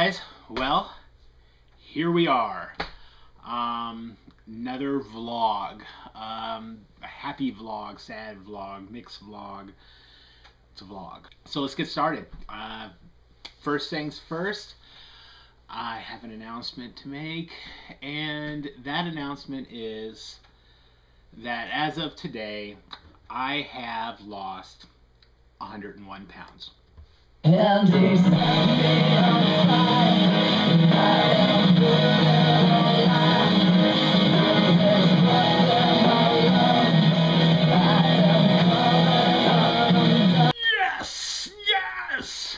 guys, well, here we are. Another vlog. A happy vlog, sad vlog, mixed vlog. It's a vlog. So let's get started. First things first, I have an announcement to make, and that announcement is that as of today, I have lost 101 pounds. And he set me on fire. I am Yes! Yes!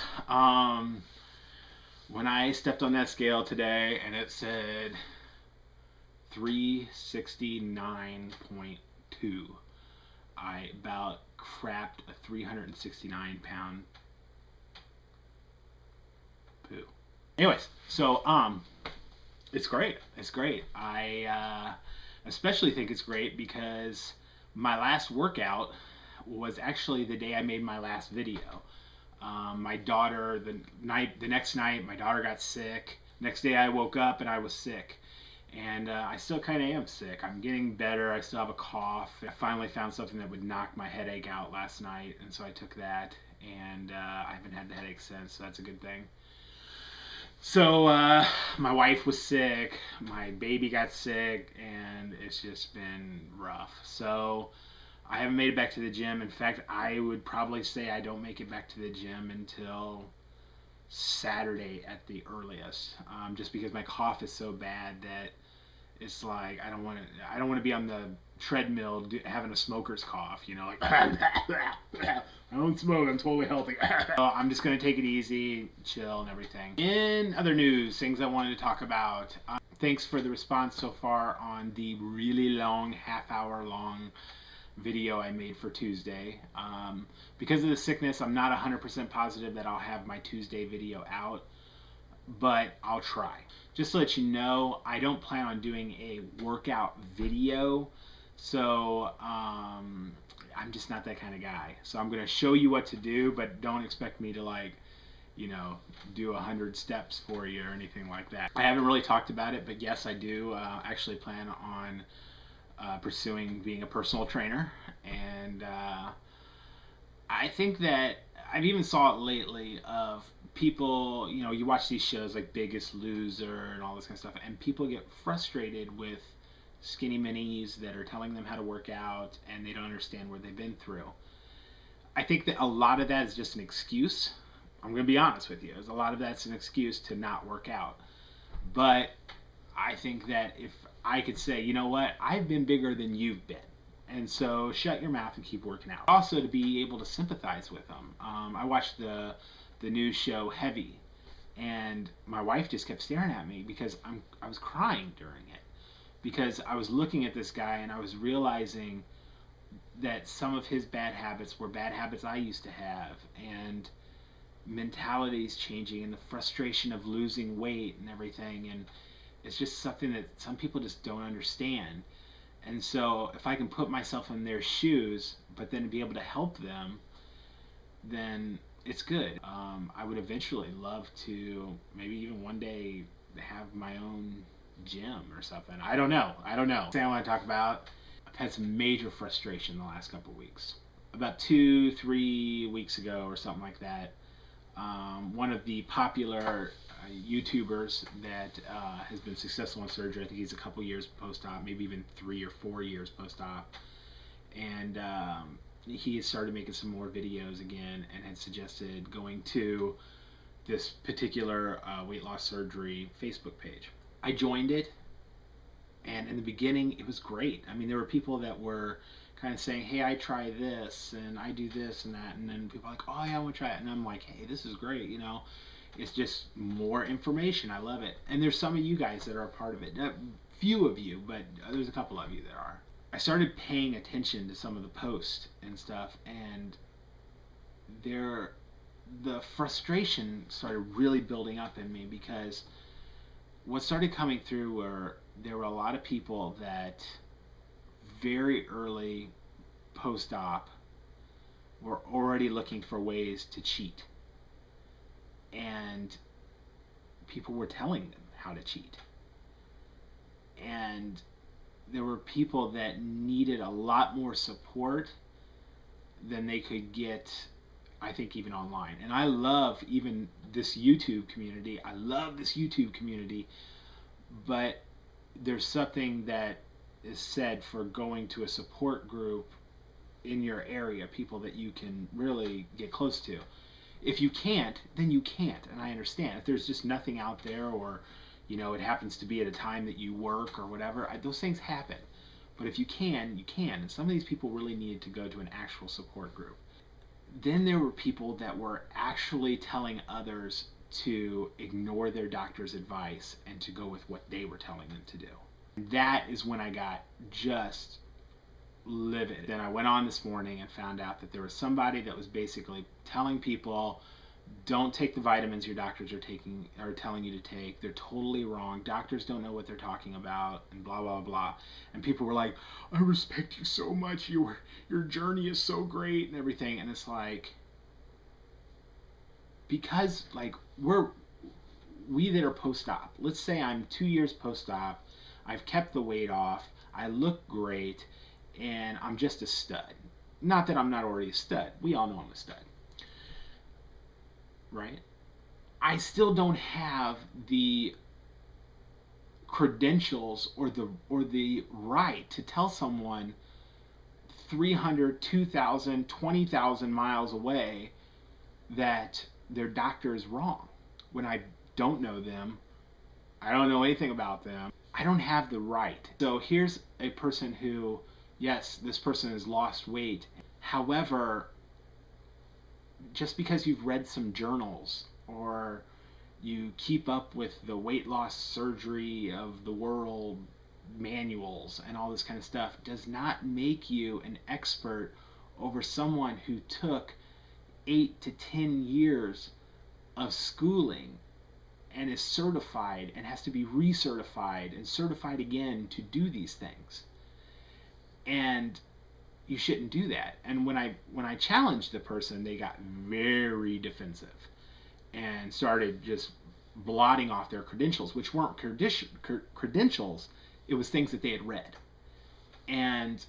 When I stepped on that scale today and it said 369.2, I about crapped a 369 pound poo. Anyways, so it's great. It's great. I especially think it's great because my last workout was actually the day I made my last video. My daughter, the next night, my daughter got sick. Next day I woke up and I was sick. And I still kind of am sick. I'm getting better. I still have a cough. I finally found something that would knock my headache out last night, and so I took that, and I haven't had the headache since, so that's a good thing. So my wife was sick, my baby got sick, and it's just been rough. So I haven't made it back to the gym. In fact, I would probably say I don't make it back to the gym until Saturday at the earliest, just because my cough is so bad that it's like I don't want to be on the treadmill having a smoker's cough, like I don't smoke, I'm totally healthy. So I'm just gonna take it easy, chill, and everything. In other news, things I wanted to talk about. Thanks for the response so far on the really long, half-hour long video I made for Tuesday. Because of the sickness, I'm not 100% positive that I'll have my Tuesday video out, but I'll try. Just to let you know, I don't plan on doing a workout video, so I'm just not that kind of guy. So I'm going to show you what to do, but don't expect me to do 100 steps for you or anything like that. I haven't really talked about it, but yes, I do actually plan on pursuing being a personal trainer, and I think that I've even saw it lately of people, you watch these shows like Biggest Loser and all this kind of stuff, and people get frustrated with skinny minis that are telling them how to work out and they don't understand what they've been through. I think that a lot of that is just an excuse. I'm going to be honest with you. A lot of that's an excuse to not work out. But I think that if I could say, you know what, I've been bigger than you've been, and so shut your mouth and keep working out. Also, to be able to sympathize with them. I watched the new show Heavy, and my wife just kept staring at me because I was crying during it, because I was looking at this guy and I was realizing that some of his bad habits were bad habits I used to have, and mentalities changing, and the frustration of losing weight and everything, and it's just something that some people just don't understand. And so if I can put myself in their shoes, but then be able to help them, then it's good. I would eventually love to maybe even one day have my own gym or something. I don't know. Thing I want to talk about, I've had some major frustration the last couple of weeks. About 2-3 weeks ago or something like that, one of the popular YouTubers that has been successful in surgery, I think he's a couple years post-op, maybe even 3 or 4 years post-op, and he started making some more videos again and had suggested going to this particular weight loss surgery Facebook page. I joined it, and in the beginning it was great. I mean, there were people that were kind of saying, hey, I try this and I do this and that, and then people are like, oh yeah, I want to try it, and I'm like, hey, this is great, it's just more information. I love it. And there's some of you guys that are a part of it. Few of you, but there's a couple of you that are. I started paying attention to some of the posts and stuff, and the frustration started really building up in me, because what started coming through were there were a lot of people that very early post-op were already looking for ways to cheat and people were telling them how to cheat. And there were people that needed a lot more support than they could get, I think, even online. And I love even this YouTube community. I love this YouTube community, but there's something that is said for going to a support group in your area, people that you can really get close to. If you can't, then you can't, and I understand. If there's just nothing out there, or it happens to be at a time that you work or whatever, those things happen. But if you can, you can. And some of these people really needed to go to an actual support group. Then there were people that were actually telling others to ignore their doctor's advice and to go with what they were telling them to do. That is when I got just livid. Then I went on this morning and found out that there was somebody that was basically telling people, don't take the vitamins your doctors are telling you to take. They're totally wrong. Doctors don't know what they're talking about, and blah blah blah. And people were like, I respect you so much. Your journey is so great and everything. And it's like, because like we that are post-op. Let's say I'm 2 years post-op. I've kept the weight off. I look great, and I'm just a stud. Not that I'm not already a stud. We all know I'm a stud. Right? I still don't have the credentials or the right to tell someone 300, 2,000, 20,000 miles away that their doctor is wrong when I don't know them. I don't know anything about them. I don't have the right. So here's a person who, yes, this person has lost weight. However, just because you've read some journals or you keep up with the weight loss surgery of the world manuals and all this kind of stuff does not make you an expert over someone who took 8 to 10 years of schooling and is certified and has to be recertified and certified again to do these things. And you shouldn't do that. And when I challenged the person, they got very defensive and started just blotting off their credentials, which weren't credentials. It was things that they had read. And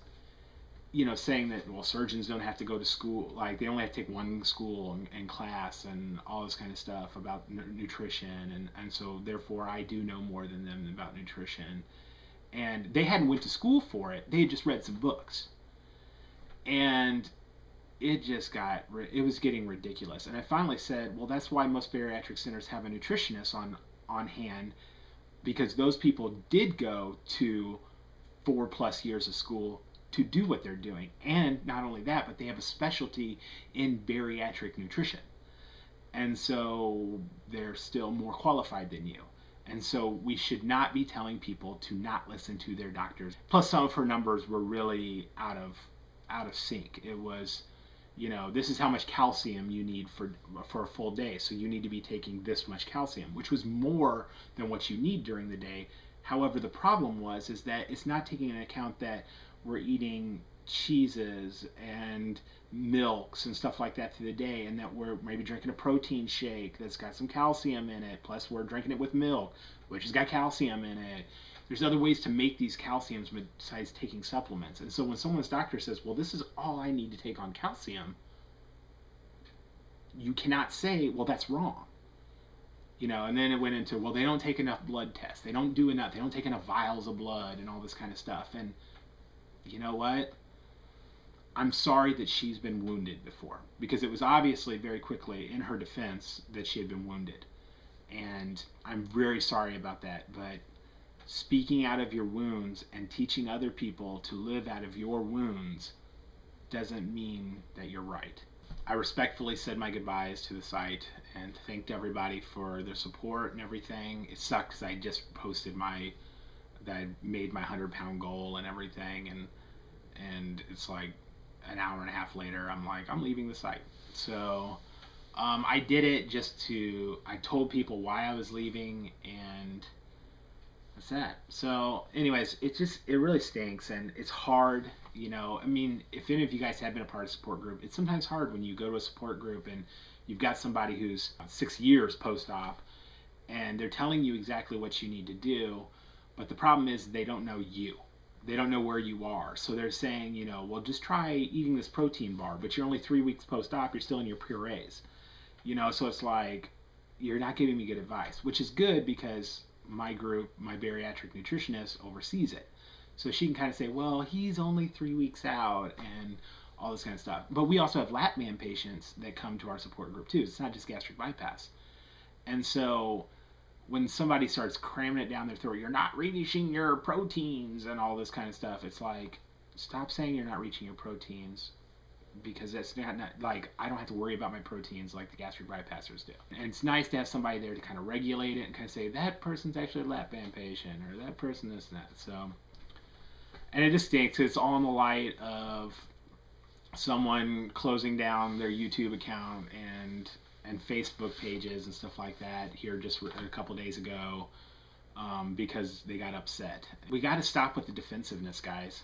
saying that, well, surgeons don't have to go to school, like they only have to take one school and class and all this kind of stuff about nutrition, and so therefore I do know more than them about nutrition. And they hadn't went to school for it. They had just read some books. And it was getting ridiculous. And I finally said, well, that's why most bariatric centers have a nutritionist on hand, because those people did go to 4+ years of school to do what they're doing. And not only that, but they have a specialty in bariatric nutrition. And so they're still more qualified than you. And so we should not be telling people to not listen to their doctors. Plus, some of her numbers were really out of sync. It was, this is how much calcium you need for a full day. So you need to be taking this much calcium, which was more than what you need during the day. However, the problem is that it's not taking into account that we're eating cheeses and milks and stuff like that through the day, and that we're maybe drinking a protein shake that's got some calcium in it, plus we're drinking it with milk, which has got calcium in it. There's other ways to make these calciums besides taking supplements. And so when someone's doctor says, well, this is all I need to take on calcium, you cannot say, well, that's wrong. And then it went into, well, they don't take enough blood tests. They don't do enough. They don't take enough vials of blood and all this kind of stuff. And you know what? I'm sorry that she's been wounded before, because it was obviously very quickly in her defense that she had been wounded. And I'm very sorry about that. But speaking out of your wounds and teaching other people to live out of your wounds doesn't mean that you're right. I respectfully said my goodbyes to the site and thanked everybody for their support and everything. It sucks. I just posted that I made my 100-pound goal and everything, and it's like an hour and a half later, I'm like, I'm leaving the site. So I did it I told people why I was leaving, and that's that. So anyways, it really stinks, and it's hard, I mean, if any of you guys have been a part of a support group, it's sometimes hard when you go to a support group and you've got somebody who's 6 years post-op, and they're telling you exactly what you need to do, but the problem is they don't know you. They don't know where you are. So they're saying, well, just try eating this protein bar, but you're only 3 weeks post-op, you're still in your purees. So it's like, you're not giving me good advice, which is good because my group, my bariatric nutritionist, oversees it. So she can kind of say, well, he's only 3 weeks out and all this kind of stuff. But we also have lap band patients that come to our support group too. It's not just gastric bypass. And so when somebody starts cramming it down their throat, you're not reaching your proteins and all this kind of stuff, it's like, stop saying you're not reaching your proteins, because that's not like, I don't have to worry about my proteins like the gastric bypassers do. And it's nice to have somebody there to kind of regulate it and kind of say, that person's actually a lap band patient, or that person this and that. So, and it just stinks. It's all in the light of someone closing down their YouTube account and Facebook pages and stuff like that here just a couple days ago, because they got upset. We got to stop with the defensiveness, guys.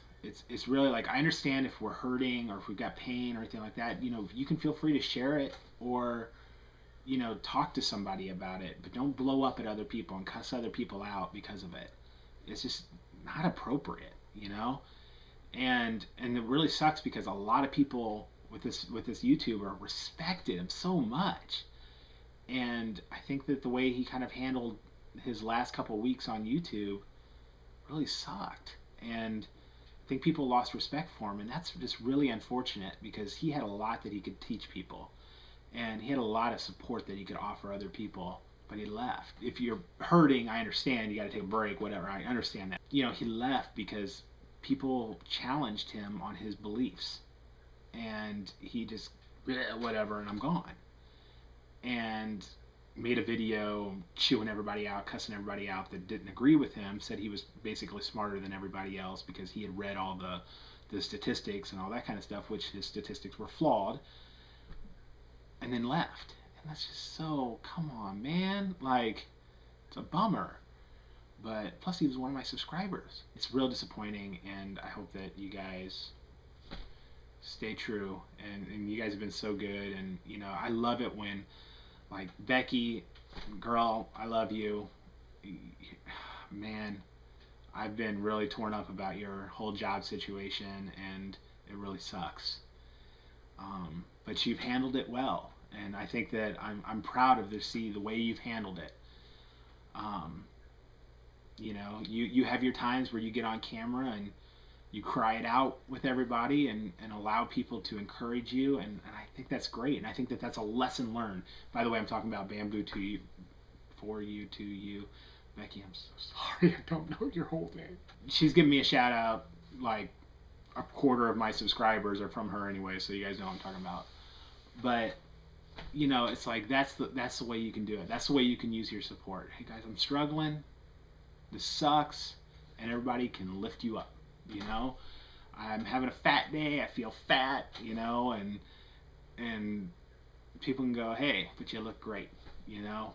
It's really like, I understand if we're hurting or if we've got pain or anything like that, you can feel free to share it, or talk to somebody about it, but don't blow up at other people and cuss other people out because of it. It's just not appropriate, and it really sucks because a lot of people with this YouTuber respected him so much, and I think that the way he kind of handled his last couple weeks on YouTube really sucked, and I think people lost respect for him, and that's just really unfortunate because he had a lot that he could teach people, and he had a lot of support that he could offer other people, but he left. If you're hurting, I understand, you got to take a break, whatever, I understand that. He left because people challenged him on his beliefs, and he just, whatever, and I'm gone. And made a video chewing everybody out, cussing everybody out that didn't agree with him, said he was basically smarter than everybody else because he had read all the statistics and all that kind of stuff, which his statistics were flawed, and then left. And that's just so, come on, man. Like, it's a bummer. But plus, he was one of my subscribers. It's real disappointing, and I hope that you guys stay true. And you guys have been so good, and I love it when, like, Becky, girl, I love you. Man, I've been really torn up about your whole job situation, and it really sucks. But you've handled it well, and I think that I'm proud of the way you've handled it. Um, you have your times where you get on camera and you cry it out with everybody, and allow people to encourage you, and I think that's great, and I think that that's a lesson learned. By the way, I'm talking about bamboo to you, for you, to you. Becky, I'm so sorry, I don't know your whole name. She's giving me a shout out, like, a quarter of my subscribers are from her anyway, so you guys know what I'm talking about. But it's like, that's the way you can do it. That's the way you can use your support. Hey guys, I'm struggling. This sucks, and everybody can lift you up. I'm having a fat day. I feel fat. And people can go, hey, but you look great.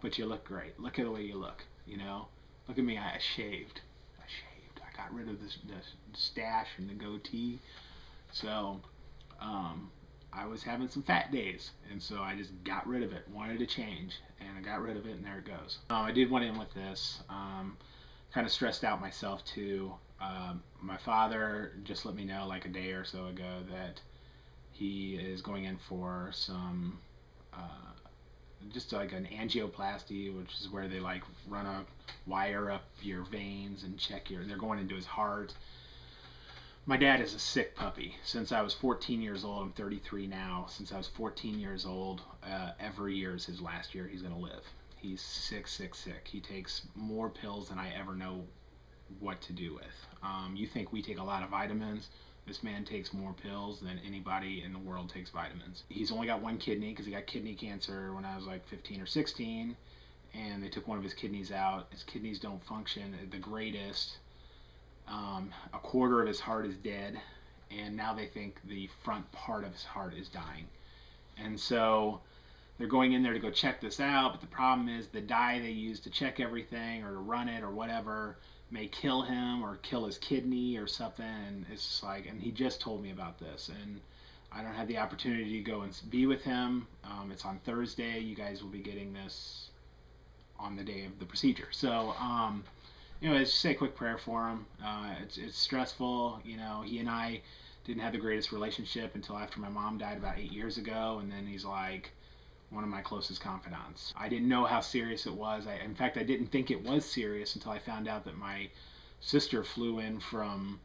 But you look great. Look at the way you look. Look at me. I shaved. I got rid of the stash and the goatee. So, I was having some fat days, and so I just got rid of it. Wanted to change, and I got rid of it, and there it goes. I did want to end with this. Kind of stressed out myself too. My father just let me know like a day or so ago that he is going in for some, just like an angioplasty, which is where they like run a wire up your veins and check they're going into his heart. My dad is a sick puppy. Since I was 14 years old, I'm 33 now. Since I was 14 years old, every year is his last year he's going to live. He's sick, sick, sick. He takes more pills than I ever know what to do with. You think we take a lot of vitamins. This man takes more pills than anybody in the world takes vitamins. He's only got one kidney because he got kidney cancer when I was like 15 or 16, and they took one of his kidneys out. His kidneys don't function the greatest. A quarter of his heart is dead, and now they think the front part of his heart is dying. And so they're going in there to go check this out, but the problem is the dye they use to check everything or to run it or whatever may kill him or kill his kidney or something, and it's just like, and he just told me about this, and I don't have the opportunity to go and be with him. It's on Thursday. You guys will be getting this on the day of the procedure. So, anyways, just say a quick prayer for him. It's stressful. You know, he and I didn't have the greatest relationship until after my mom died about 8 years ago, and then he's like one of my closest confidants. I didn't know how serious it was. In fact, I didn't think it was serious until I found out that my sister flew in from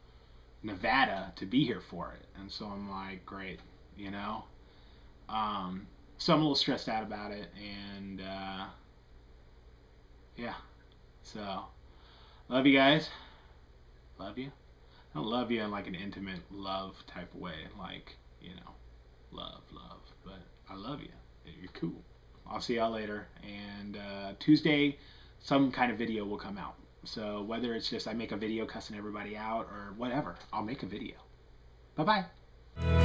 Nevada to be here for it, and so I'm like, great, you know. So I'm a little stressed out about it, and yeah. So love you guys. Love you. I don't love you in like an intimate love type of way, like, you know, love. But I love you. You're cool. I'll see y'all later. And Tuesday, some kind of video will come out. So whether it's just I make a video cussing everybody out or whatever, I'll make a video. Bye bye.